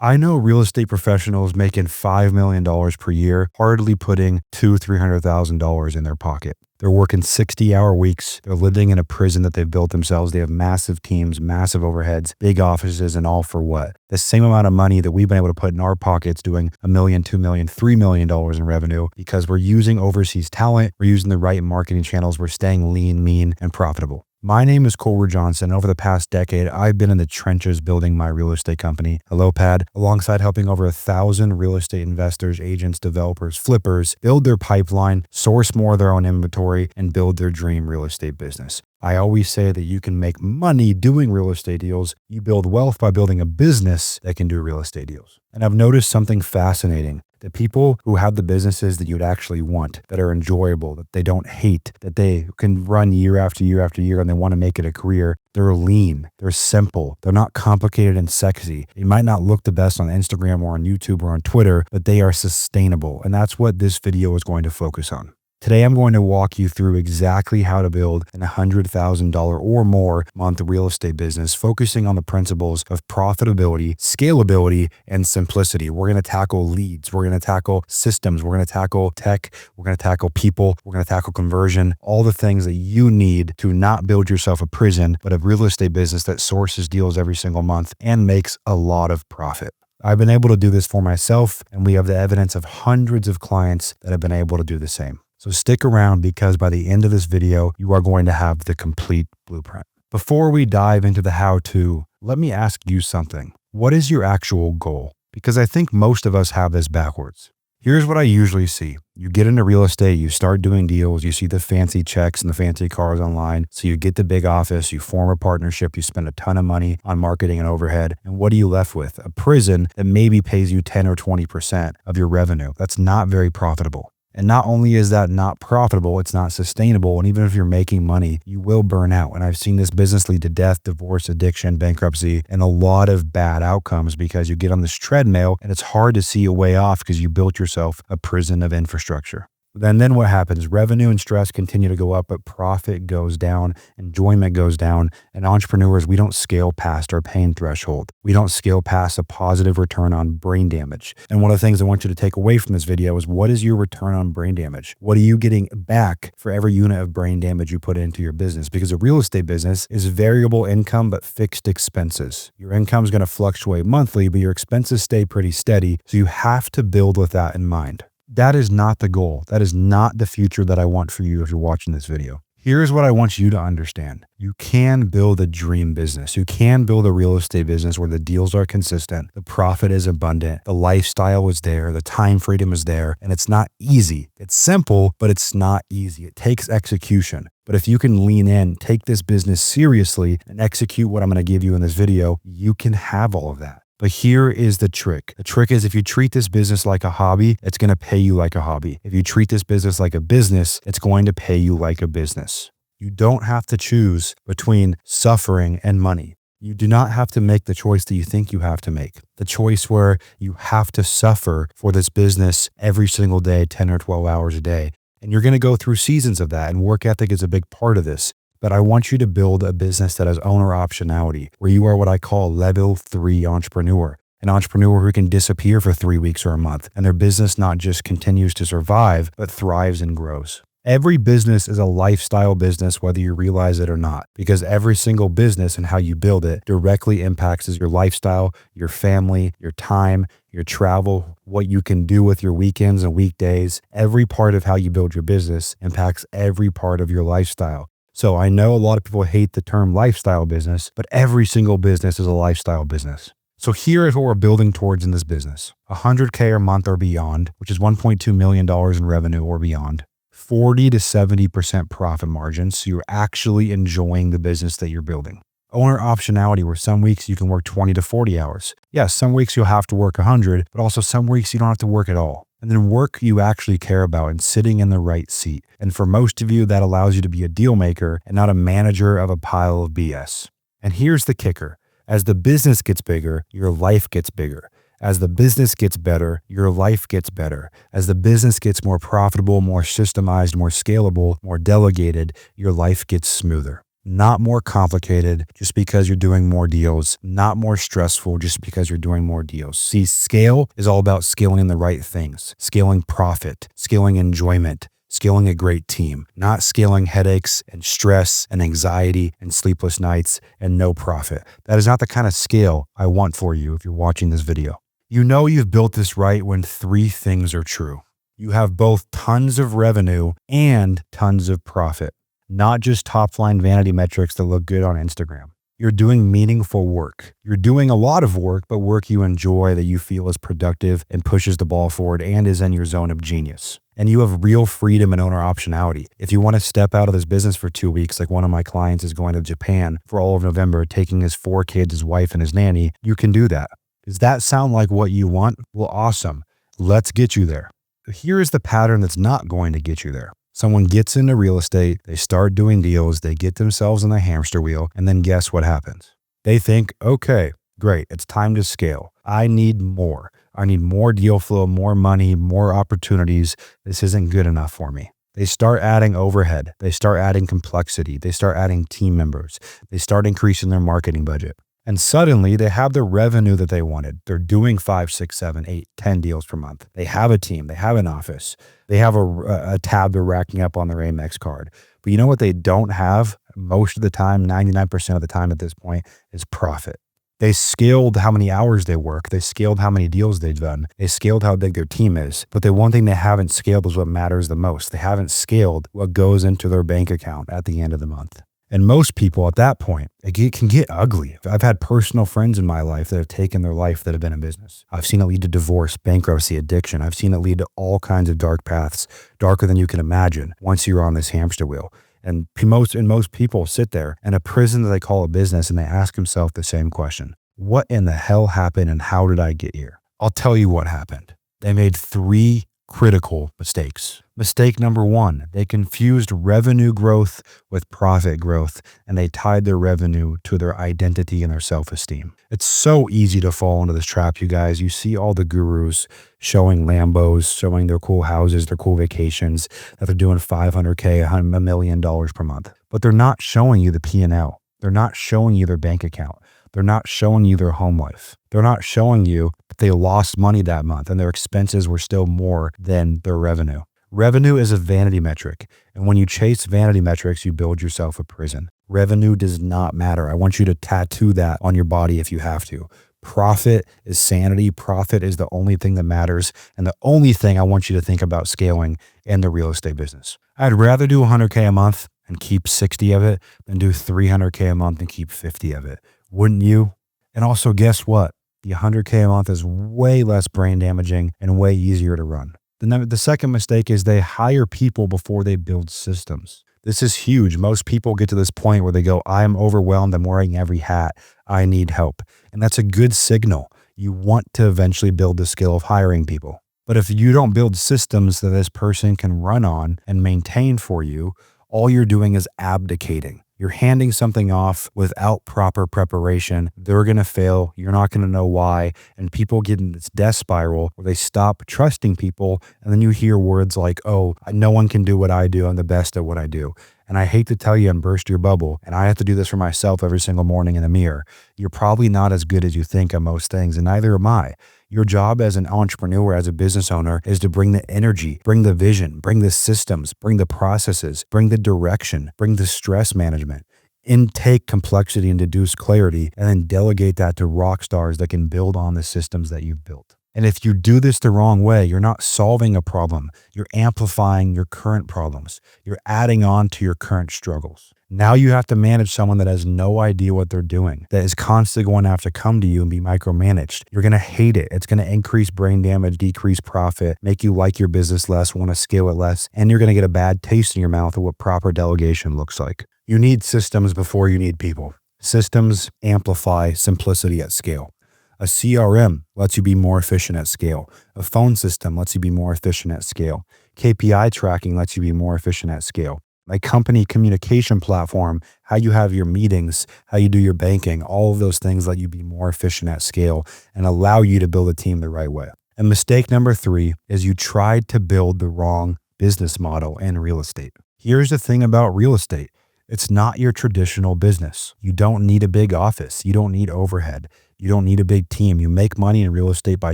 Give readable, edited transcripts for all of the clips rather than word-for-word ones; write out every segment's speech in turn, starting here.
I know real estate professionals making $5 million per year, hardly putting $300,000 in their pocket. They're working 60-hour weeks. They're living in a prison that they've built themselves. They have massive teams, massive overheads, big offices, and all for what? The same amount of money that we've been able to put in our pockets doing $1 million, $2 million, $3 million in revenue because we're using overseas talent. We're using the right marketing channels. We're staying lean, mean, and profitable. My name is Ruud-Johnson. Over the past decade, I've been in the trenches building my real estate company, HelloPad, alongside helping over 1,000 real estate investors, agents, developers, flippers build their pipeline, source more of their own inventory, and build their dream real estate business. I always say that you can make money doing real estate deals. You build wealth by building a business that can do real estate deals. And I've noticed something fascinating. The people who have the businesses that you'd actually want, that are enjoyable, that they don't hate, that they can run year after year after year and they want to make it a career, they're lean, they're simple, they're not complicated and sexy. They might not look the best on Instagram or on YouTube or on Twitter, but they are sustainable. And that's what this video is going to focus on. Today, I'm going to walk you through exactly how to build an $100,000 or more month real estate business, focusing on the principles of profitability, scalability, and simplicity. We're going to tackle leads. We're going to tackle systems. We're going to tackle tech. We're going to tackle people. We're going to tackle conversion, all the things that you need to not build yourself a prison, but a real estate business that sources deals every single month and makes a lot of profit. I've been able to do this for myself, and we have the evidence of hundreds of clients that have been able to do the same. So stick around because by the end of this video, you are going to have the complete blueprint. Before we dive into the how-to, let me ask you something. What is your actual goal? Because I think most of us have this backwards. Here's what I usually see. You get into real estate, you start doing deals, you see the fancy checks and the fancy cars online. So you get the big office, you form a partnership, you spend a ton of money on marketing and overhead. And what are you left with? A prison that maybe pays you 10 or 20% of your revenue. That's not very profitable. And not only is that not profitable, it's not sustainable. And even if you're making money, you will burn out. And I've seen this business lead to death, divorce, addiction, bankruptcy, and a lot of bad outcomes because you get on this treadmill and it's hard to see a way off because you built yourself a prison of infrastructure. Then what happens? Revenue and stress continue to go up, but profit goes down, enjoyment goes down. And entrepreneurs, we don't scale past our pain threshold. We don't scale past a positive return on brain damage. And one of the things I want you to take away from this video is, what is your return on brain damage? What are you getting back for every unit of brain damage you put into your business? Because a real estate business is variable income, but fixed expenses. Your income is going to fluctuate monthly, but your expenses stay pretty steady. So you have to build with that in mind. That is not the goal. That is not the future that I want for you if you're watching this video. Here's what I want you to understand. You can build a dream business. You can build a real estate business where the deals are consistent, the profit is abundant, the lifestyle is there, the time freedom is there, and it's not easy. It's simple, but it's not easy. It takes execution. But if you can lean in, take this business seriously, and execute what I'm going to give you in this video, you can have all of that. But here is the trick. The trick is, if you treat this business like a hobby, it's going to pay you like a hobby. If you treat this business like a business, it's going to pay you like a business. You don't have to choose between suffering and money. You do not have to make the choice that you think you have to make. The choice where you have to suffer for this business every single day, 10 or 12 hours a day. And you're going to go through seasons of that, and work ethic is a big part of this. But I want you to build a business that has owner optionality, where you are what I call level 3 entrepreneur, an entrepreneur who can disappear for 3 weeks or a month, and their business not just continues to survive, but thrives and grows. Every business is a lifestyle business, whether you realize it or not, because every single business and how you build it directly impacts your lifestyle, your family, your time, your travel, what you can do with your weekends and weekdays. Every part of how you build your business impacts every part of your lifestyle. So I know a lot of people hate the term lifestyle business, but every single business is a lifestyle business. So here is what we're building towards in this business. $100K a month or beyond, which is $1.2 million in revenue or beyond. 40 to 70% profit margins, so you're actually enjoying the business that you're building. Owner optionality, where some weeks you can work 20 to 40 hours. Yes, some weeks you'll have to work 100, but also some weeks you don't have to work at all. And then work you actually care about and sitting in the right seat. And for most of you, that allows you to be a deal maker and not a manager of a pile of BS. And here's the kicker. As the business gets bigger, your life gets bigger. As the business gets better, your life gets better. As the business gets more profitable, more systemized, more scalable, more delegated, your life gets smoother. Not more complicated just because you're doing more deals, not more stressful just because you're doing more deals. See, scale is all about scaling the right things, scaling profit, scaling enjoyment, scaling a great team, not scaling headaches and stress and anxiety and sleepless nights and no profit. That is not the kind of scale I want for you if you're watching this video. You know you've built this right when three things are true. You have both tons of revenue and tons of profit, not just top line vanity metrics that look good on Instagram. You're doing meaningful work. You're doing a lot of work, but work you enjoy that you feel is productive and pushes the ball forward and is in your zone of genius. And you have real freedom and owner optionality. If you want to step out of this business for 2 weeks, like one of my clients is going to Japan for all of November, taking his 4 kids, his wife, and his nanny, you can do that. Does that sound like what you want? Well, awesome. Let's get you there. Here is the pattern that's not going to get you there. Someone gets into real estate, they start doing deals, they get themselves in the hamster wheel, and then guess what happens? They think, okay, great, it's time to scale. I need more. I need more deal flow, more money, more opportunities. This isn't good enough for me. They start adding overhead. They start adding complexity. They start adding team members. They start increasing their marketing budget. And suddenly they have the revenue that they wanted. They're doing 5, 6, 7, 8, 10 deals per month. They have a team. They have an office. They have a tab they're racking up on their Amex card. But you know what they don't have most of the time, 99% of the time at this point, is profit. They scaled how many hours they work. They scaled how many deals they've done. They scaled how big their team is. But the one thing they haven't scaled is what matters the most. They haven't scaled what goes into their bank account at the end of the month. And most people at that point, it can get ugly. I've had personal friends in my life that have taken their life that have been in business. I've seen it lead to divorce, bankruptcy, addiction. I've seen it lead to all kinds of dark paths, darker than you can imagine once you're on this hamster wheel. And most people sit there in a prison that they call a business and they ask themselves the same question. What in the hell happened and how did I get here? I'll tell you what happened. They made 3 critical mistakes. Mistake number 1, they confused revenue growth with profit growth, and they tied their revenue to their identity and their self-esteem. It's so easy to fall into this trap, you guys. You see all the gurus showing Lambos, showing their cool houses, their cool vacations, that they're doing $500K, $1 million per month. But they're not showing you the P&L. They're not showing you their bank account. They're not showing you their home life. They're not showing you that they lost money that month and their expenses were still more than their revenue. Revenue is a vanity metric. And when you chase vanity metrics, you build yourself a prison. Revenue does not matter. I want you to tattoo that on your body if you have to. Profit is sanity. Profit is the only thing that matters. And the only thing I want you to think about scaling in the real estate business. I'd rather do 100K a month and keep 60 of it than do 300K a month and keep 50 of it. Wouldn't you? And also, guess what? The 100K a month is way less brain damaging and way easier to run. The second mistake is they hire people before they build systems. This is huge. Most people get to this point where they go, I am overwhelmed. I'm wearing every hat. I need help. And that's a good signal. You want to eventually build the skill of hiring people. But if you don't build systems that this person can run on and maintain for you, all you're doing is abdicating. You're handing something off without proper preparation. They're going to fail. You're not going to know why. And people get in this death spiral where they stop trusting people. And then you hear words like, oh, no one can do what I do. I'm the best at what I do. And I hate to tell you and burst your bubble, and I have to do this for myself every single morning in the mirror. You're probably not as good as you think at most things, and neither am I. Your job as an entrepreneur, as a business owner, is to bring the energy, bring the vision, bring the systems, bring the processes, bring the direction, bring the stress management, intake complexity and deduce clarity, and then delegate that to rock stars that can build on the systems that you've built. And if you do this the wrong way, you're not solving a problem. You're amplifying your current problems. You're adding on to your current struggles. Now you have to manage someone that has no idea what they're doing, that is constantly going to have to come to you and be micromanaged. You're going to hate it. It's going to increase brain damage, decrease profit, make you like your business less, want to scale it less, and you're going to get a bad taste in your mouth of what proper delegation looks like. You need systems before you need people. Systems amplify simplicity at scale. A CRM lets you be more efficient at scale. A phone system lets you be more efficient at scale. KPI tracking lets you be more efficient at scale. A company communication platform, how you have your meetings, how you do your banking, all of those things let you be more efficient at scale and allow you to build a team the right way. And mistake number 3 is you tried to build the wrong business model in real estate. Here's the thing about real estate. It's not your traditional business. You don't need a big office. You don't need overhead. You don't need a big team. You make money in real estate by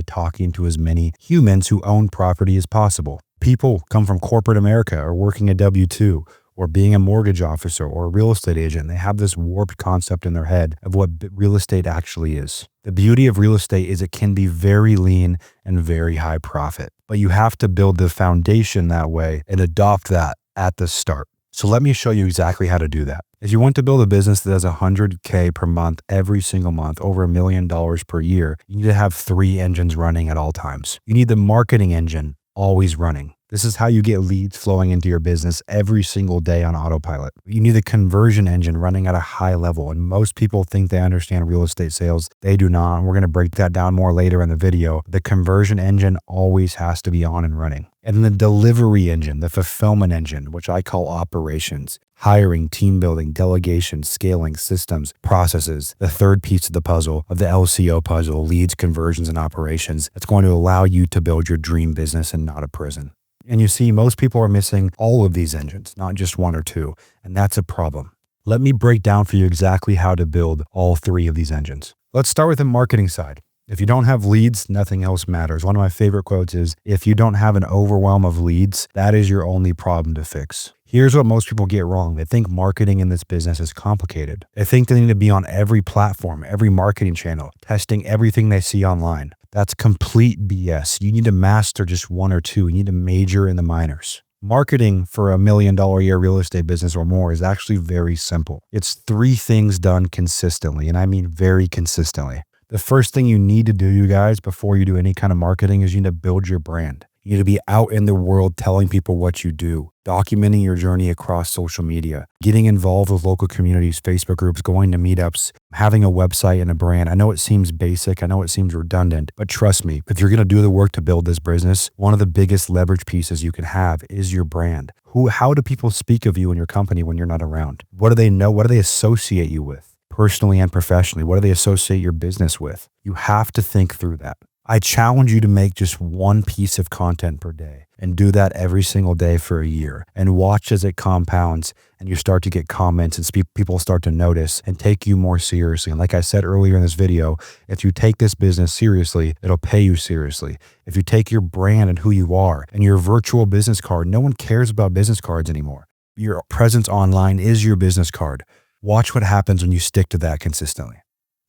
talking to as many humans who own property as possible. People come from corporate America or working a W-2 or being a mortgage officer or a real estate agent. They have this warped concept in their head of what real estate actually is. The beauty of real estate is it can be very lean and very high profit, but you have to build the foundation that way and adopt that at the start. So let me show you exactly how to do that. If you want to build a business that does $100K per month, every single month, over $1 million per year, you need to have 3 engines running at all times. You need the marketing engine always running. This is how you get leads flowing into your business every single day on autopilot. You need the conversion engine running at a high level. And most people think they understand real estate sales. They do not. And we're going to break that down more later in the video. The conversion engine always has to be on and running. And then the delivery engine, the fulfillment engine, which I call operations, hiring, team building, delegation, scaling, systems, processes, the third piece of the puzzle, of the LCO puzzle, leads, conversions, and operations. That's going to allow you to build your dream business and not a prison. And you see, most people are missing all of these engines, not just 1 or 2. And that's a problem. Let me break down for you exactly how to build all 3 of these engines. Let's start with the marketing side. If you don't have leads, nothing else matters. One of my favorite quotes is, if you don't have an overwhelm of leads, that is your only problem to fix. Here's what most people get wrong. They think marketing in this business is complicated. They think they need to be on every platform, every marketing channel, testing everything they see online. That's complete BS. You need to master just 1 or 2. You need to major in the minors. Marketing for $1 million a year real estate business or more is actually very simple. It's 3 things done consistently, and I mean very consistently. The first thing you need to do, you guys, before you do any kind of marketing is you need to build your brand. You need to be out in the world telling people what you do, documenting your journey across social media, getting involved with local communities, Facebook groups, going to meetups, having a website and a brand. I know it seems basic. I know it seems redundant, but trust me, if you're going to do the work to build this business, one of the biggest leverage pieces you can have is your brand. How do people speak of you and your company when you're not around? What do they know? What do they associate you with? Personally and professionally, what do they associate your business with? You have to think through that. I challenge you to make just 1 piece of content per day and do that every single day for a year and watch as it compounds and you start to get comments and people start to notice and take you more seriously. And like I said earlier in this video, if you take this business seriously, it'll pay you seriously. If you take your brand and who you are and your virtual business card, no one cares about business cards anymore. Your presence online is your business card. Watch what happens when you stick to that consistently.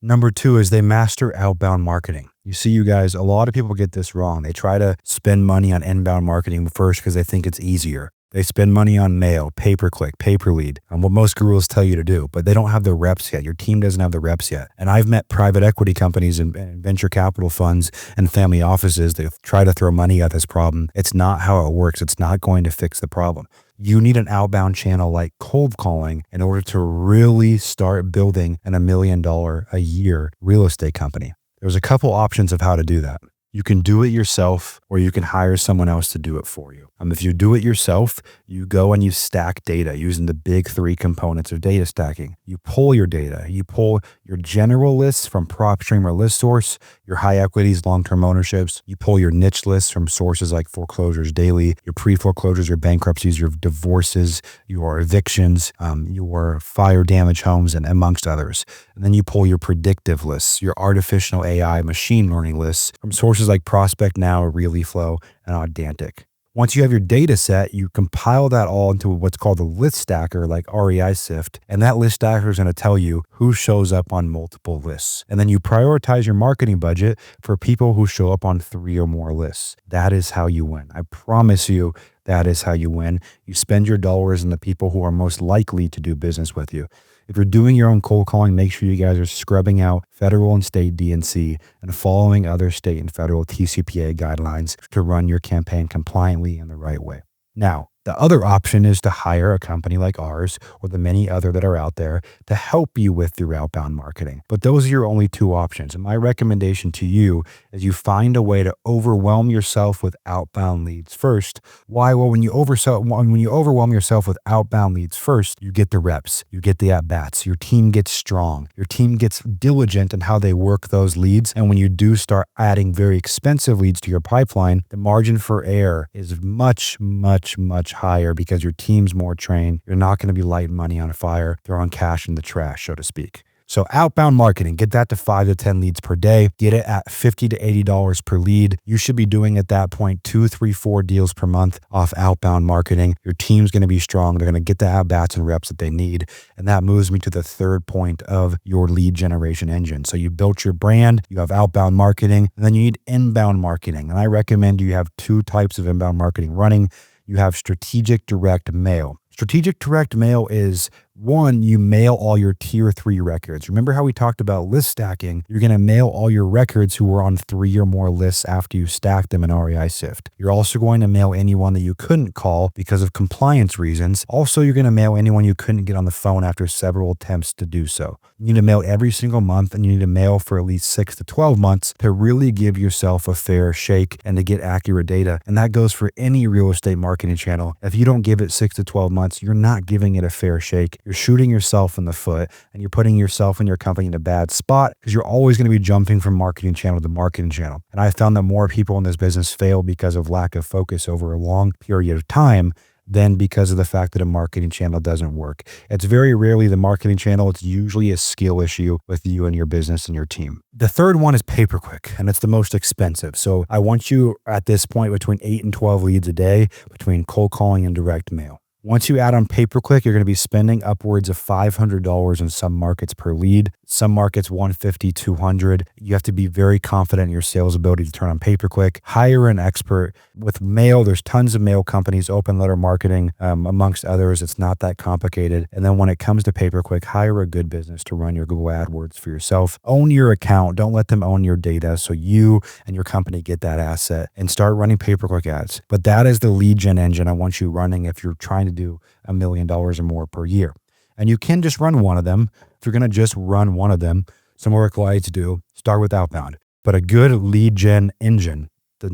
Number 2 is they master outbound marketing. You see, you guys, a lot of people get this wrong. They try to spend money on inbound marketing first because they think it's easier. They spend money on mail, pay-per-click, pay-per-lead, and what most gurus tell you to do, but they don't have the reps yet. Your team doesn't have the reps yet. And I've met private equity companies and venture capital funds and family offices that try to throw money at this problem. It's not how it works. It's not going to fix the problem. You need an outbound channel like cold calling in order to really start building an $1 million a year real estate company. There's a couple options of how to do that. You can do it yourself or you can hire someone else to do it for you. If you do it yourself, you go and you stack data using the big 3 components of data stacking. You pull your data. You pull your general lists from PropStream or ListSource, your high equities, long-term ownerships. You pull your niche lists from sources like Foreclosures Daily, your pre-foreclosures, your bankruptcies, your divorces, your evictions, your fire damage homes, and amongst others. And then you pull your predictive lists, your artificial AI machine learning lists from sources like Prospect Now, ReallyFlow, and Audantic. Once you have your data set, you compile that all into what's called a list stacker like REI Sift, and that list stacker is going to tell you who shows up on multiple lists. And then you prioritize your marketing budget for people who show up on 3 or more lists. That is how you win. I promise you, that is how you win. You spend your dollars on the people who are most likely to do business with you. If you're doing your own cold calling, make sure you guys are scrubbing out federal and state DNC and following other state and federal TCPA guidelines to run your campaign compliantly in the right way. Now, the other option is to hire a company like ours or the many other that are out there to help you with your outbound marketing. But those are your only 2 options. And my recommendation to you is you find a way to overwhelm yourself with outbound leads first. Why? Well, when you overwhelm yourself with outbound leads first, you get the reps, you get the at-bats, your team gets strong, your team gets diligent in how they work those leads. And when you do start adding very expensive leads to your pipeline, the margin for error is much, much, much higher because your team's more trained. You're not going to be lighting money on fire, throwing cash in the trash, so to speak. So outbound marketing, get that to 5 to 10 leads per day. Get it at $50 to $80 per lead. You should be doing at that point 2, 3, 4 deals per month off outbound marketing. Your team's going to be strong. They're going to get the at-bats and reps that they need. And that moves me to the third point of your lead generation engine. So you built your brand, you have outbound marketing, and then you need inbound marketing. And I recommend you have 2 types of inbound marketing running. You have strategic direct mail. Strategic direct mail is, one, you mail all your tier 3 records. Remember how we talked about list stacking? You're going to mail all your records who were on 3 or more lists after you stack them in REI Sift. You're also going to mail anyone that you couldn't call because of compliance reasons. Also, you're going to mail anyone you couldn't get on the phone after several attempts to do so. You need to mail every single month, and you need to mail for at least 6 to 12 months to really give yourself a fair shake and to get accurate data. And that goes for any real estate marketing channel. If you don't give it 6 to 12 months, you're not giving it a fair shake. You're shooting yourself in the foot, and you're putting yourself and your company in a bad spot because you're always going to be jumping from marketing channel to marketing channel. And I found that more people in this business fail because of lack of focus over a long period of time than because of the fact that a marketing channel doesn't work. It's very rarely the marketing channel. It's usually a skill issue with you and your business and your team. The third one is pay-per-click, and it's the most expensive. So I want you at this point between 8 and 12 leads a day between cold calling and direct mail. Once you add on pay-per-click, you're going to be spending upwards of $500 in some markets per lead. Some markets $150, $200. You have to be very confident in your sales ability to turn on pay-per-click. Hire an expert. With mail, there's tons of mail companies, open letter marketing, amongst others. It's not that complicated. And then when it comes to pay-per-click, hire a good business to run your Google AdWords for yourself. Own your account. Don't let them own your data so you and your company get that asset and start running pay-per-click ads. But that is the lead gen engine I want you running if you're trying to do $1 million or more per year. And you can just run one of them. If you're going to just run one of them, some work lies to do, start with outbound. But a good lead gen engine, the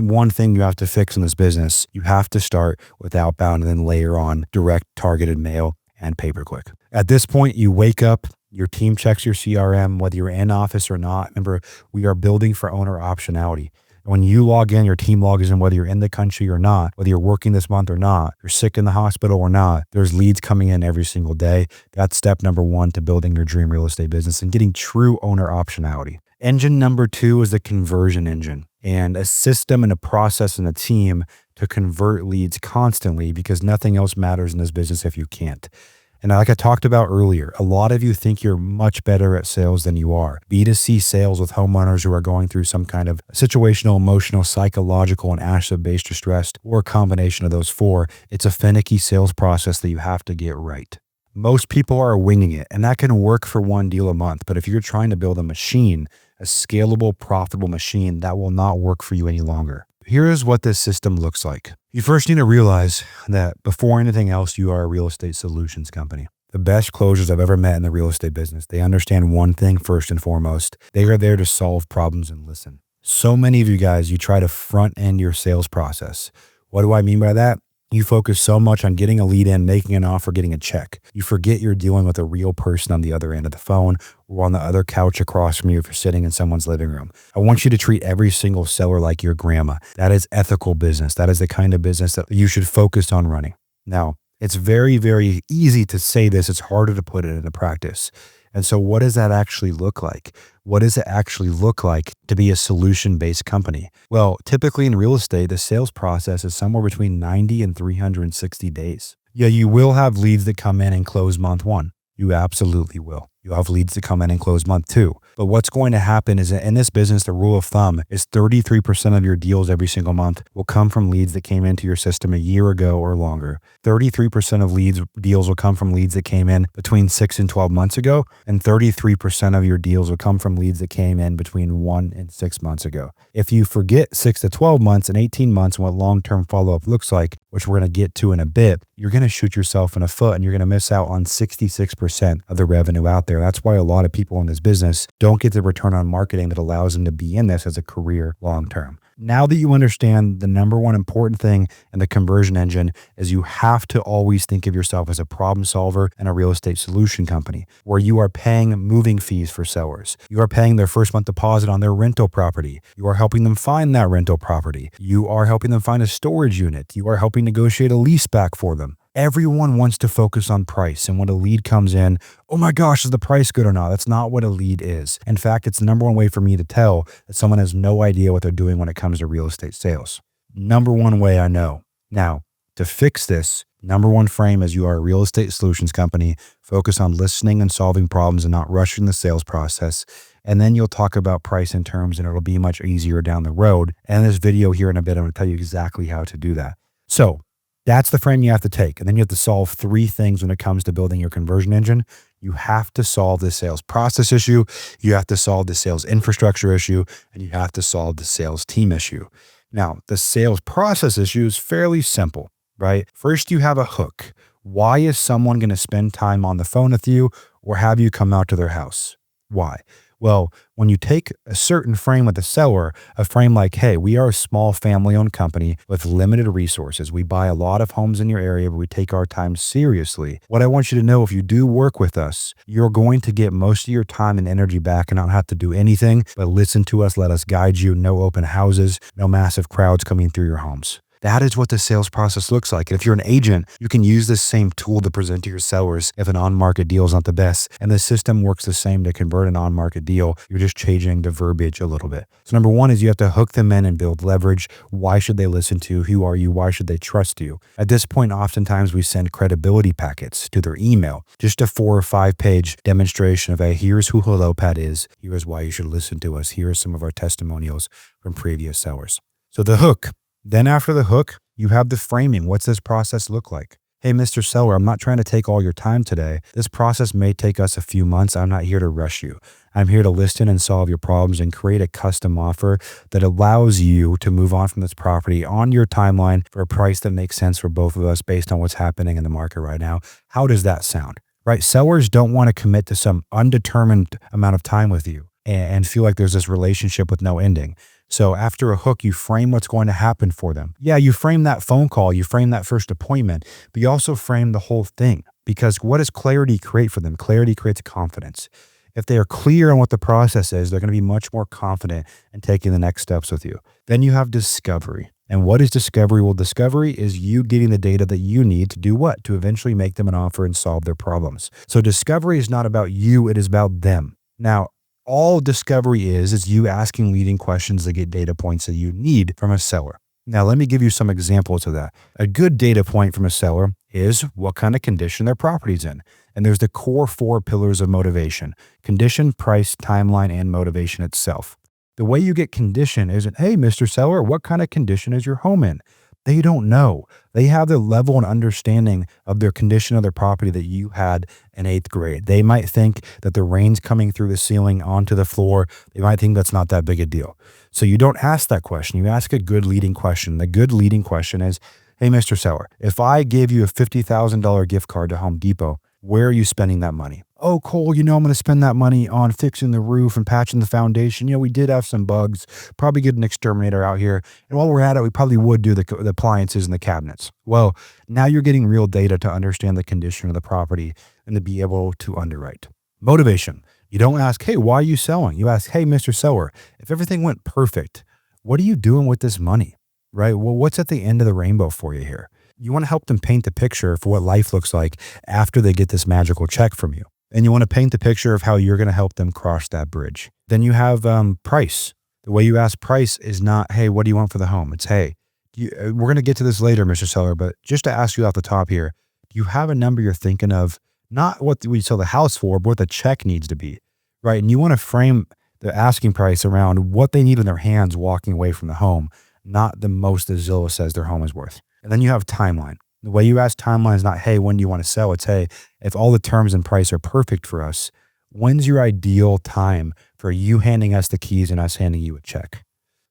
one thing you have to fix in this business, you have to start with outbound and then layer on direct targeted mail and pay-per-click. At this point, you wake up, your team checks your CRM, whether you're in office or not. Remember, we are building for owner optionality. When you log in, your team logs in, whether you're in the country or not, whether you're working this month or not, you're sick in the hospital or not, there's leads coming in every single day. That's step number 1 to building your dream real estate business and getting true owner optionality. Engine number 2 is the conversion engine, and a system and a process and a team to convert leads constantly, because nothing else matters in this business if you can't. And like I talked about earlier, a lot of you think you're much better at sales than you are. B2C sales with homeowners who are going through some kind of situational, emotional, psychological, and asset-based distress, or a combination of those 4. It's a finicky sales process that you have to get right. Most people are winging it, and that can work for 1 deal a month. But if you're trying to build a machine, a scalable, profitable machine, that will not work for you any longer. Here's what this system looks like. You first need to realize that before anything else, you are a real estate solutions company. The best closers I've ever met in the real estate business, they understand one thing first and foremost. They are there to solve problems and listen. So many of you guys, you try to front end your sales process. What do I mean by that? You focus so much on getting a lead in, making an offer, getting a check. You forget you're dealing with a real person on the other end of the phone or on the other couch across from you if you're sitting in someone's living room. I want you to treat every single seller like your grandma. That is ethical business. That is the kind of business that you should focus on running. Now, it's very, very easy to say this. It's harder to put it into practice. And so what does that actually look like? What does it actually look like to be a solution-based company? Well, typically in real estate, the sales process is somewhere between 90 and 360 days. Yeah, you will have leads that come in and close month 1. You absolutely will. You'll have leads that come in and close month 2. But what's going to happen is that in this business, the rule of thumb is 33% of your deals every single month will come from leads that came into your system a year ago or longer. 33% of deals will come from leads that came in between 6 and 12 months ago. And 33% of your deals will come from leads that came in between 1 and 6 months ago. If you forget 6 to 12 months and 18 months and what long-term follow-up looks like, which we're going to get to in a bit, you're going to shoot yourself in the foot and you're going to miss out on 66% of the revenue out there there. That's why a lot of people in this business don't get the return on marketing that allows them to be in this as a career long term. Now that you understand the number one important thing in the conversion engine is you have to always think of yourself as a problem solver and a real estate solution company where you are paying moving fees for sellers. You are paying their first month deposit on their rental property. You are helping them find that rental property. You are helping them find a storage unit. You are helping negotiate a lease back for them. Everyone wants to focus on price. And when a lead comes in, oh my gosh, is the price good or not? That's not what a lead is. In fact, it's the number one way for me to tell that someone has no idea what they're doing when it comes to real estate sales. Number one way I know. Now, to fix this, number one frame is you are a real estate solutions company. Focus on listening and solving problems and not rushing the sales process. And then you'll talk about price and terms and it'll be much easier down the road. And in this video here in a bit, I'm going to tell you exactly how to do that. So that's the frame you have to take. And then you have to solve three things when it comes to building your conversion engine. You have to solve the sales process issue. You have to solve the sales infrastructure issue, and you have to solve the sales team issue. Now, the sales process issue is fairly simple, right? First, you have a hook. Why is someone going to spend time on the phone with you or have you come out to their house? Why? Well, when you take a certain frame with the seller, a frame like, hey, we are a small family-owned company with limited resources. We buy a lot of homes in your area, but we take our time seriously. What I want you to know, if you do work with us, you're going to get most of your time and energy back and not have to do anything but listen to us, let us guide you, no open houses, no massive crowds coming through your homes. That is what the sales process looks like. And if you're an agent, you can use this same tool to present to your sellers if an on-market deal is not the best. And the system works the same to convert an on-market deal. You're just changing the verbiage a little bit. So number one is you have to hook them in and build leverage. Why should they listen to you? Who are you? Why should they trust you? At this point, oftentimes we send credibility packets to their email. Just a 4 or 5 page demonstration of, hey, here's who HelloPad is. Here's why you should listen to us. Here are some of our testimonials from previous sellers. So the hook. Then after the hook, you have the framing. What's this process look like? Hey, Mr. Seller, I'm not trying to take all your time today. This process may take us a few months. I'm not here to rush you. I'm here to listen and solve your problems and create a custom offer that allows you to move on from this property on your timeline for a price that makes sense for both of us based on what's happening in the market right now. How does that sound? Right? Sellers don't want to commit to some undetermined amount of time with you and feel like there's this relationship with no ending. So after a hook, you frame what's going to happen for them. Yeah, you frame that phone call, you frame that first appointment, but you also frame the whole thing because what does clarity create for them? Clarity creates confidence. If they are clear on what the process is, they're going to be much more confident in taking the next steps with you. Then you have discovery. And what is discovery? Well, discovery is you getting the data that you need to do what? To eventually make them an offer and solve their problems. So discovery is not about you, it is about them. Now, all discovery is you asking leading questions to get data points that you need from a seller. Now, let me give you some examples of that. A good data point from a seller is what kind of condition their property's in. And there's the core 4 pillars of motivation: condition, price, timeline, and motivation itself. The way you get condition isn't, hey, Mr. Seller, what kind of condition is your home in? They don't know. They have the level and understanding of their condition of their property that you had in 8th grade. They might think that the rain's coming through the ceiling onto the floor. They might think that's not that big a deal. So you don't ask that question. You ask a good leading question. The good leading question is, hey, Mr. Seller, if I gave you a $50,000 gift card to Home Depot, where are you spending that money? Oh, Cole, I'm going to spend that money on fixing the roof and patching the foundation. We did have some bugs, probably get an exterminator out here. And while we're at it, we probably would do the appliances and the cabinets. Well, now you're getting real data to understand the condition of the property and to be able to underwrite. Motivation. You don't ask, hey, why are you selling? You ask, hey, Mr. Seller, if everything went perfect, what are you doing with this money? Right? Well, what's at the end of the rainbow for you here? You want to help them paint the picture for what life looks like after they get this magical check from you. And you want to paint the picture of how you're going to help them cross that bridge. Then you have price. The way you ask price is not, hey, what do you want for the home? It's, hey, we're going to get to this later, Mr. Seller, but just to ask you off the top here, do you have a number you're thinking of, not what we sell the house for, but what the check needs to be, right? And you want to frame the asking price around what they need in their hands walking away from the home, not the most that Zillow says their home is worth. And then you have timeline. The way you ask timeline is not, hey, when do you want to sell? It's, hey, if all the terms and price are perfect for us, when's your ideal time for you handing us the keys and us handing you a check?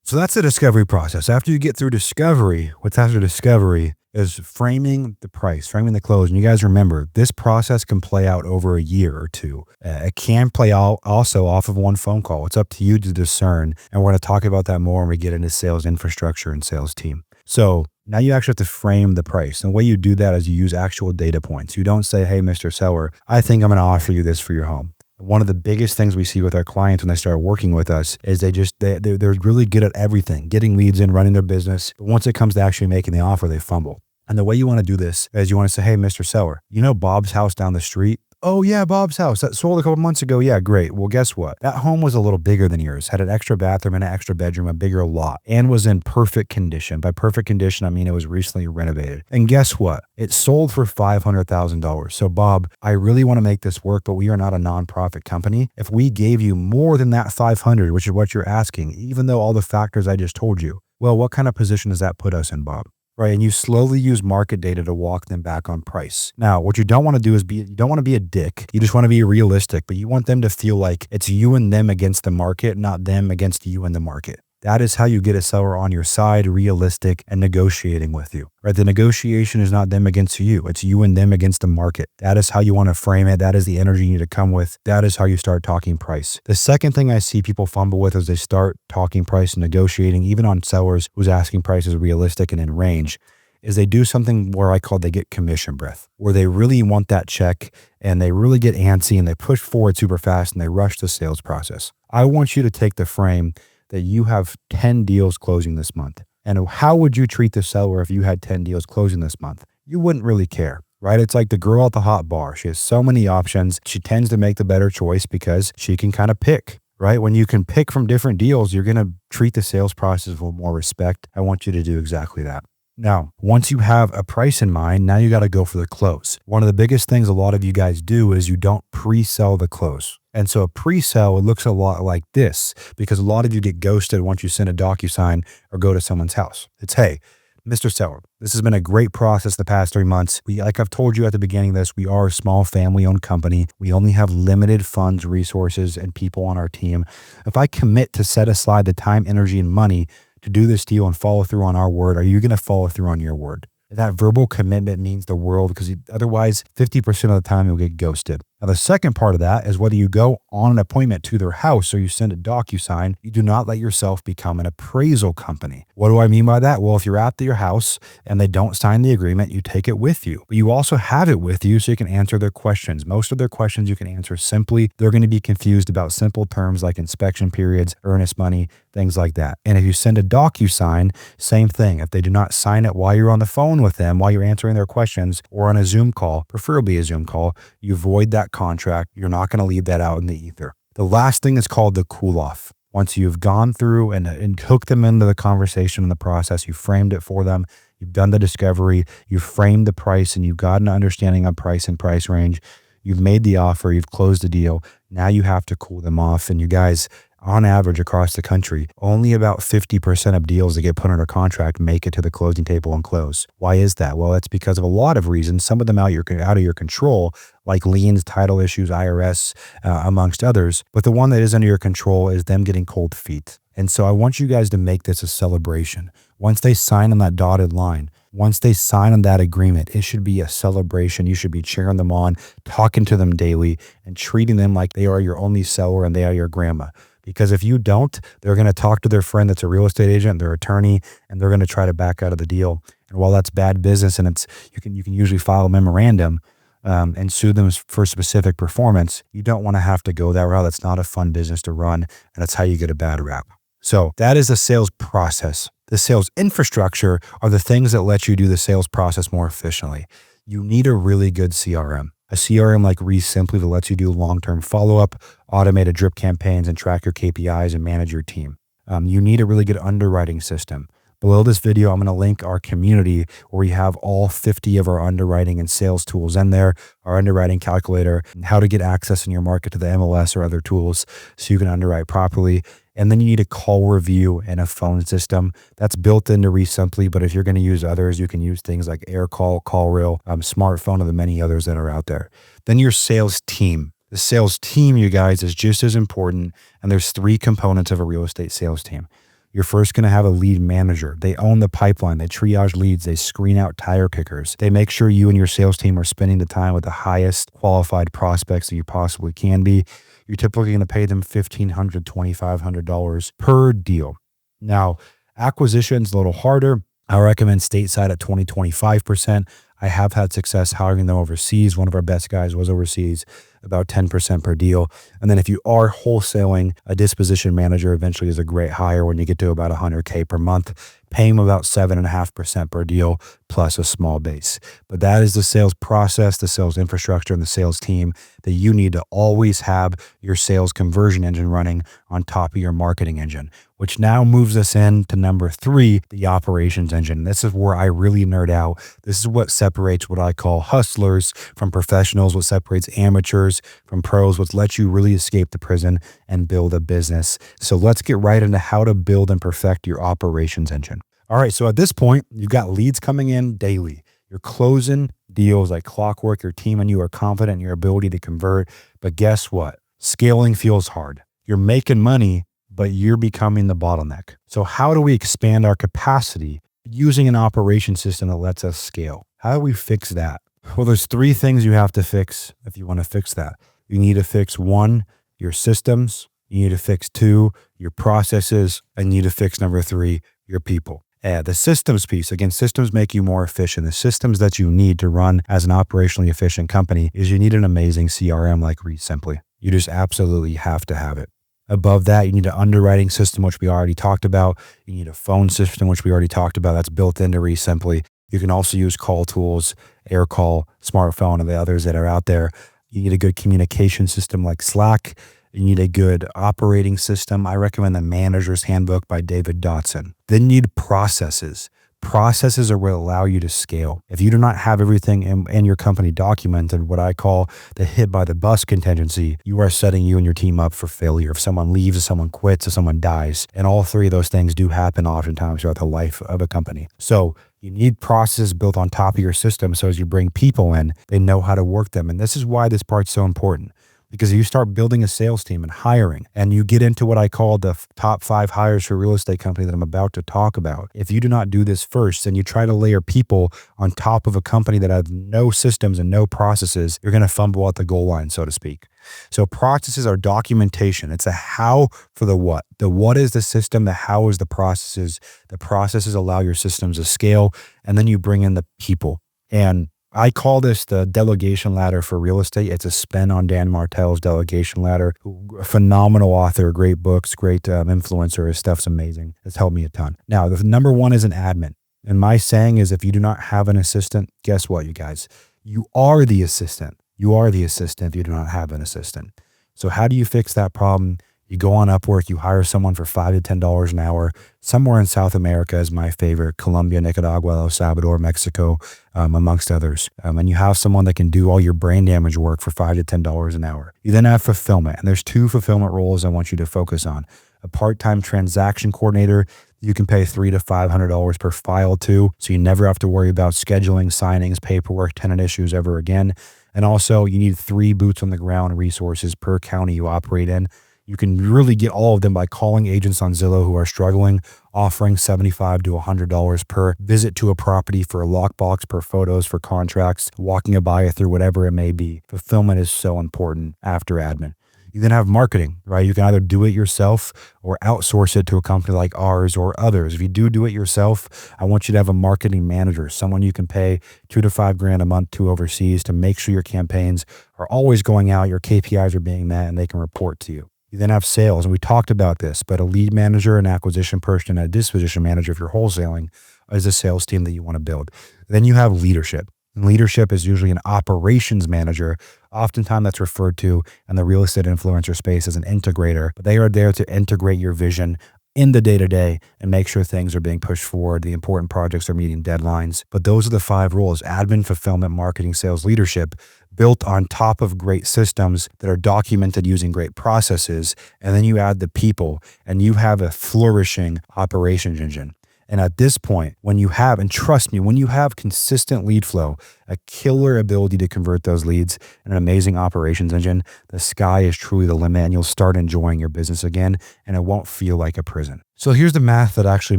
So that's the discovery process. After you get through discovery, what's after discovery is framing the price, framing the close. And you guys remember, this process can play out over a year or two. It can play out also off of one phone call. It's up to you to discern. And we're going to talk about that more when we get into sales infrastructure and sales team. So now you actually have to frame the price. And the way you do that is you use actual data points. You don't say, hey, Mr. Seller, I think I'm going to offer you this for your home. One of the biggest things we see with our clients when they start working with us is they're really good at everything, getting leads in, running their business. But once it comes to actually making the offer, they fumble. And the way you want to do this is you want to say, hey, Mr. Seller, you know Bob's house down the street? Oh yeah, Bob's house that sold a couple months ago. Yeah, great. Well, guess what? That home was a little bigger than yours, had an extra bathroom and an extra bedroom, a bigger lot, and was in perfect condition. By perfect condition, I mean it was recently renovated. And guess what? It sold for $500,000. So Bob, I really want to make this work, but we are not a nonprofit company. If we gave you more than that 500, which is what you're asking, even though all the factors I just told you, well, what kind of position does that put us in, Bob? Right. And you slowly use market data to walk them back on price. Now, what you don't want to do is you don't want to be a dick. You just want to be realistic, but you want them to feel like it's you and them against the market, not them against you and the market. That is how you get a seller on your side, realistic, and negotiating with you, right? The negotiation is not them against you. It's you and them against the market. That is how you want to frame it. That is the energy you need to come with. That is how you start talking price. The second thing I see people fumble with is they start talking price and negotiating, even on sellers whose asking price is realistic and in range, is they do something where I call they get commission breath, where they really want that check and they really get antsy and they push forward super fast and they rush the sales process. I want you to take the frame that you have 10 deals closing this month. And how would you treat the seller if you had 10 deals closing this month? You wouldn't really care, right? It's like the girl at the hot bar. She has so many options. She tends to make the better choice because she can kind of pick, right? When you can pick from different deals, you're going to treat the sales process with more respect. I want you to do exactly that. Now, once you have a price in mind, now you got to go for the close. One of the biggest things a lot of you guys do is you don't pre-sell the close. And so a pre-sell, it looks a lot like this because a lot of you get ghosted once you send a DocuSign or go to someone's house. It's, hey, Mr. Seller, this has been a great process the past 3 months. Like I've told you at the beginning of this, we are a small family-owned company. We only have limited funds, resources, and people on our team. If I commit to set aside the time, energy, and money to do this deal and follow through on our word, are you going to follow through on your word? That verbal commitment means the world because otherwise 50% of the time you'll get ghosted. Now, the second part of that is whether you go on an appointment to their house or you send a DocuSign, you do not let yourself become an appraisal company. What do I mean by that? Well, if you're at your house and they don't sign the agreement, you take it with you. But you also have it with you so you can answer their questions. Most of their questions you can answer simply. They're going to be confused about simple terms like inspection periods, earnest money, things like that. And if you send a DocuSign, same thing. If they do not sign it while you're on the phone with them, while you're answering their questions or on a Zoom call, preferably a Zoom call, you void that contract. You're not going to leave that out in the ether. The last thing is called the cool off. Once you've gone through and hooked them into the conversation and the process, you framed it for them, you've done the discovery, you've framed the price and you've got an understanding of price and price range, you've made the offer, you've closed the deal. Now you have to cool them off. And you guys, on average across the country, only about 50% of deals that get put under contract make it to the closing table and close. Why is that? Well, it's because of a lot of reasons, some of them out of your control, like liens, title issues, IRS, amongst others. But the one that is under your control is them getting cold feet. And so I want you guys to make this a celebration. Once they sign on that dotted line, once they sign on that agreement, it should be a celebration. You should be cheering them on, talking to them daily, and treating them like they are your only seller and they are your grandma. Because if you don't, they're going to talk to their friend that's a real estate agent, their attorney, and they're going to try to back out of the deal. And while that's bad business and you can usually file a memorandum and sue them for specific performance, you don't want to have to go that route. That's not a fun business to run, and that's how you get a bad rap. So that is the sales process. The sales infrastructure are the things that let you do the sales process more efficiently. You need a really good CRM. A CRM like Simply that lets you do long-term follow-up, automated drip campaigns, and track your KPIs and manage your team. You need a really good underwriting system. Below this video, I'm going to link our community where we have all 50 of our underwriting and sales tools in there, our underwriting calculator, how to get access in your market to the MLS or other tools so you can underwrite properly. And then you need a call review and a phone system that's built into Simply. But if you're going to use others, you can use things like AirCall, CallRail, Smartphone, and the many others that are out there. Then your sales team. The sales team, you guys, is just as important. And there's 3 components of a real estate sales team. You're first going to have a lead manager. They own the pipeline. They triage leads. They screen out tire kickers. They make sure you and your sales team are spending the time with the highest qualified prospects that you possibly can be. You're typically going to pay them $1,500, $2,500 per deal. Now, acquisition's a little harder. I recommend stateside at 20, 25%. I have had success hiring them overseas. One of our best guys was overseas, about 10% per deal. And then if you are wholesaling, a disposition manager eventually is a great hire when you get to about $100K per month. Pay them about 7.5% per deal plus a small base. But that is the sales process, the sales infrastructure, and the sales team that you need to always have your sales conversion engine running on top of your marketing engine, which now moves us into number 3, the operations engine. This is where I really nerd out. This is what separates what I call hustlers from professionals, what separates amateurs from pros, what lets you really escape the prison and build a business. So let's get right into how to build and perfect your operations engine. All right, so at this point, you've got leads coming in daily. You're closing deals like clockwork. Your team and you are confident in your ability to convert. But guess what? Scaling feels hard. You're making money, but you're becoming the bottleneck. So how do we expand our capacity using an operation system that lets us scale? How do we fix that? Well, there's 3 things you have to fix if you want to fix that. You need to fix 1, your systems. You need to fix 2, your processes. And you need to fix number 3, your people. The systems piece, again, systems make you more efficient. The systems that you need to run as an operationally efficient company is you need an amazing CRM like ReadSimpli. You just absolutely have to have it. Above that, you need an underwriting system, which we already talked about. You need a phone system, which we already talked about. That's built into ReadSimpli. You can also use call tools, AirCall, smartphone, and the others that are out there. You need a good communication system like Slack. You need a good operating system. I recommend the Manager's Handbook by David Dotson. Then you need processes. Processes are what allow you to scale. If you do not have everything in your company documented, what I call the hit by the bus contingency, you are setting you and your team up for failure. If someone leaves, if someone quits, if someone dies, and all 3 of those things do happen oftentimes throughout the life of a company. So you need processes built on top of your system. So as you bring people in, they know how to work them. And this is why this part's so important. Because if you start building a sales team and hiring, and you get into what I call the top 5 hires for a real estate company that I'm about to talk about, if you do not do this first and you try to layer people on top of a company that has no systems and no processes, you're going to fumble at the goal line, so to speak. So processes are documentation. It's a how for the what. The what is the system, the how is the processes. The processes allow your systems to scale, and then you bring in the people. And I call this the delegation ladder for real estate. It's a spin on Dan Martell's delegation ladder. A phenomenal author, great books, great influencer. His stuff's amazing. It's helped me a ton. Now, the number 1 is an admin. And my saying is if you do not have an assistant, guess what, you guys? You are the assistant. You are the assistant if you do not have an assistant. So how do you fix that problem? You go on Upwork, you hire someone for $5 to $10 an hour. Somewhere in South America is my favorite, Colombia, Nicaragua, El Salvador, Mexico, amongst others. And you have someone that can do all your brain damage work for $5 to $10 an hour. You then have fulfillment, and there's 2 fulfillment roles I want you to focus on. A part-time transaction coordinator, you can pay $300 to $500 per file to, so you never have to worry about scheduling, signings, paperwork, tenant issues ever again. And also, you need 3 boots on the ground resources per county you operate in. You can really get all of them by calling agents on Zillow who are struggling, offering $75 to $100 per visit to a property, for a lockbox, per photos, for contracts, walking a buyer through, whatever it may be. Fulfillment is so important after admin. You then have marketing, right? You can either do it yourself or outsource it to a company like ours or others. If you do it yourself, I want you to have a marketing manager, someone you can pay $2 to $5 grand a month to overseas to make sure your campaigns are always going out, your KPIs are being met, and they can report to you. You then have sales, and we talked about this, but a lead manager, an acquisition person, and a disposition manager if you're wholesaling is a sales team that you want to build. Then you have leadership. And leadership is usually an operations manager. Oftentimes that's referred to in the real estate influencer space as an integrator, but they are there to integrate your vision in the day-to-day and make sure things are being pushed forward, the important projects are meeting deadlines. But those are the 5 roles: admin, fulfillment, marketing, sales, leadership, built on top of great systems that are documented using great processes. And then you add the people, and you have a flourishing operations engine. And at this point, when you have, and trust me, when you have consistent lead flow, a killer ability to convert those leads, and an amazing operations engine, the sky is truly the limit, and you'll start enjoying your business again, and it won't feel like a prison. So here's the math that actually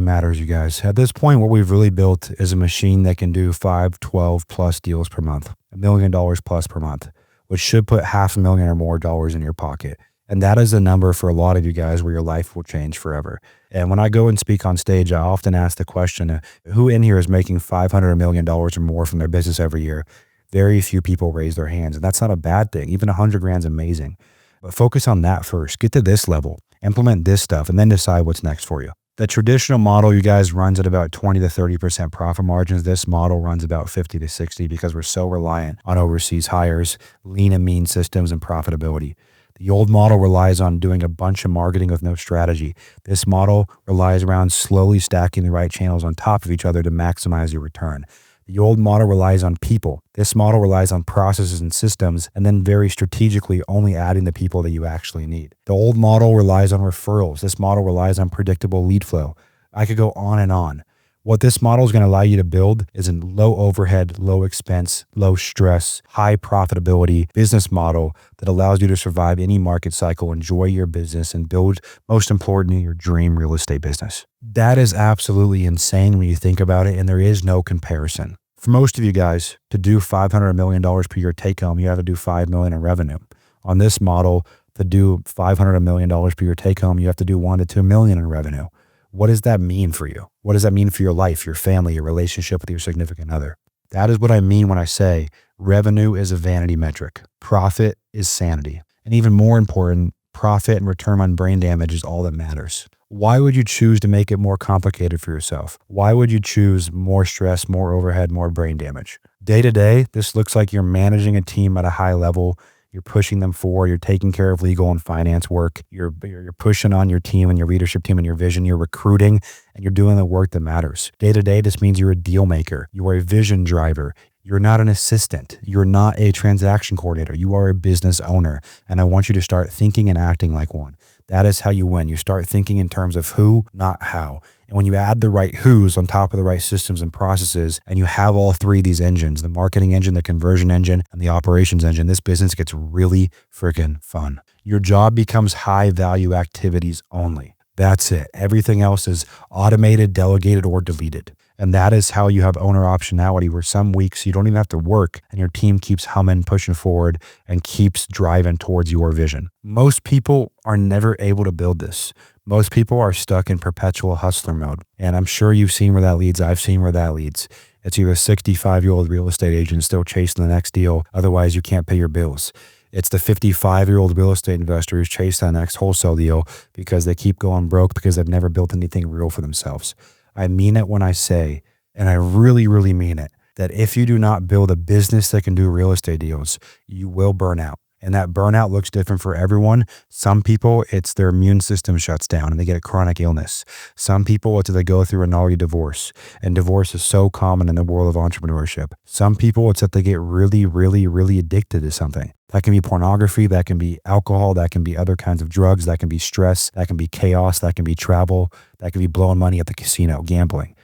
matters, you guys. At this point, what we've really built is a machine that can do 5, 12 plus deals per month, $1 million plus per month, which should put $500,000 or more dollars in your pocket. And that is a number for a lot of you guys where your life will change forever. And when I go and speak on stage, I often ask the question, who in here is making $500 million or more from their business every year? Very few people raise their hands. And that's not a bad thing. Even 100 grand is amazing. But focus on that first. Get to this level, implement this stuff, and then decide what's next for you. The traditional model, you guys, runs at about 20 to 30% profit margins. This model runs about 50 to 60 because we're so reliant on overseas hires, lean and mean systems, and profitability. The old model relies on doing a bunch of marketing with no strategy. This model relies around slowly stacking the right channels on top of each other to maximize your return. The old model relies on people. This model relies on processes and systems, and then very strategically only adding the people that you actually need. The old model relies on referrals. This model relies on predictable lead flow. I could go on and on. What this model is going to allow you to build is a low overhead, low expense, low stress, high profitability business model that allows you to survive any market cycle, enjoy your business, and build, most importantly, your dream real estate business. That is absolutely insane when you think about it, and there is no comparison. For most of you guys, to do $500 million per year take home, you have to do $5 million in revenue. On this model, to do $500 million per year take home, you have to do $1 to $2 million in revenue. What does that mean for you? What does that mean for your life, your family, your relationship with your significant other? That is what I mean when I say revenue is a vanity metric. Profit is sanity. And even more important, profit and return on brain damage is all that matters. Why would you choose to make it more complicated for yourself? Why would you choose more stress, more overhead, more brain damage? Day to day, this looks like you're managing a team at a high level. You're pushing them forward. You're taking care of legal and finance work. You're pushing on your team and your leadership team and your vision. You're recruiting and you're doing the work that matters. Day to day, this means you're a deal maker. You are a vision driver. You're not an assistant. You're not a transaction coordinator. You are a business owner. And I want you to start thinking and acting like one. That is how you win. You start thinking in terms of who, not how. And when you add the right who's on top of the right systems and processes, and you have all three of these engines, the marketing engine, the conversion engine, and the operations engine, this business gets really freaking fun. Your job becomes high value activities only. That's it. Everything else is automated, delegated, or deleted. And that is how you have owner optionality, where some weeks you don't even have to work and your team keeps humming, pushing forward, and keeps driving towards your vision. Most people are never able to build this. Most people are stuck in perpetual hustler mode. And I'm sure you've seen where that leads. I've seen where that leads. It's you're a 65-year-old real estate agent still chasing the next deal. Otherwise, you can't pay your bills. It's the 55-year-old real estate investor who's chasing the next wholesale deal because they keep going broke because they've never built anything real for themselves. I mean it when I say, and I really, really mean it, that if you do not build a business that can do real estate deals, you will burn out. And that burnout looks different for everyone. Some people, it's their immune system shuts down and they get a chronic illness. Some people, it's they go through a gnarly divorce. And divorce is so common in the world of entrepreneurship. Some people, it's that they get really, really, really addicted to something. That can be pornography, that can be alcohol, that can be other kinds of drugs, that can be stress, that can be chaos, that can be travel, that can be blowing money at the casino, gambling.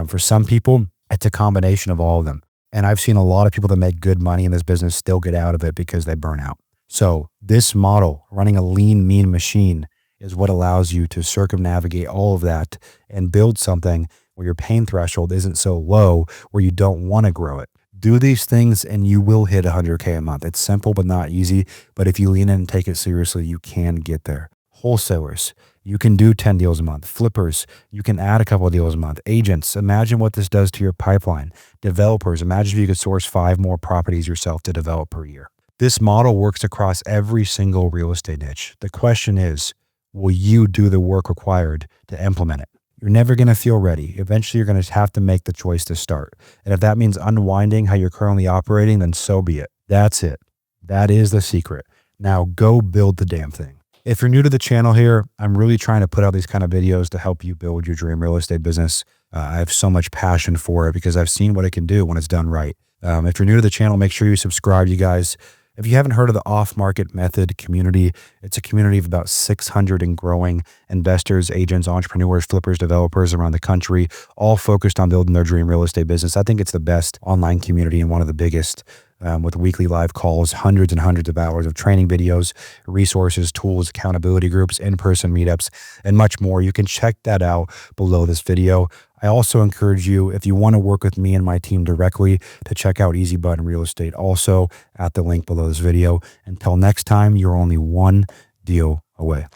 For some people, it's a combination of all of them. And I've seen a lot of people that make good money in this business still get out of it because they burn out. So this model, running a lean, mean machine, is what allows you to circumnavigate all of that and build something where your pain threshold isn't so low where you don't want to grow it. Do these things and you will hit 100K a month. It's simple but not easy. But if you lean in and take it seriously, you can get there. Wholesalers, you can do 10 deals a month. Flippers, you can add a couple of deals a month. Agents, imagine what this does to your pipeline. Developers, imagine if you could source 5 more properties yourself to develop per year. This model works across every single real estate niche. The question is, will you do the work required to implement it? You're never going to feel ready. Eventually, you're going to have to make the choice to start. And if that means unwinding how you're currently operating, then so be it. That's it. That is the secret. Now go build the damn thing. If you're new to the channel here, I'm really trying to put out these kind of videos to help you build your dream real estate business. I have so much passion for it because I've seen what it can do when it's done right. If you're new to the channel, make sure you subscribe, you guys. If you haven't heard of the off-market method community, it's a community of about 600 and growing investors, agents, entrepreneurs, flippers, developers around the country, all focused on building their dream real estate business. I think it's the best online community and one of the biggest, with weekly live calls, hundreds and hundreds of hours of training videos, resources, tools, accountability groups, in-person meetups, and much more. You can check that out below this video. I also encourage you, if you want to work with me and my team directly, to check out Easy Button Real Estate, also at the link below this video. Until next time, you're only one deal away.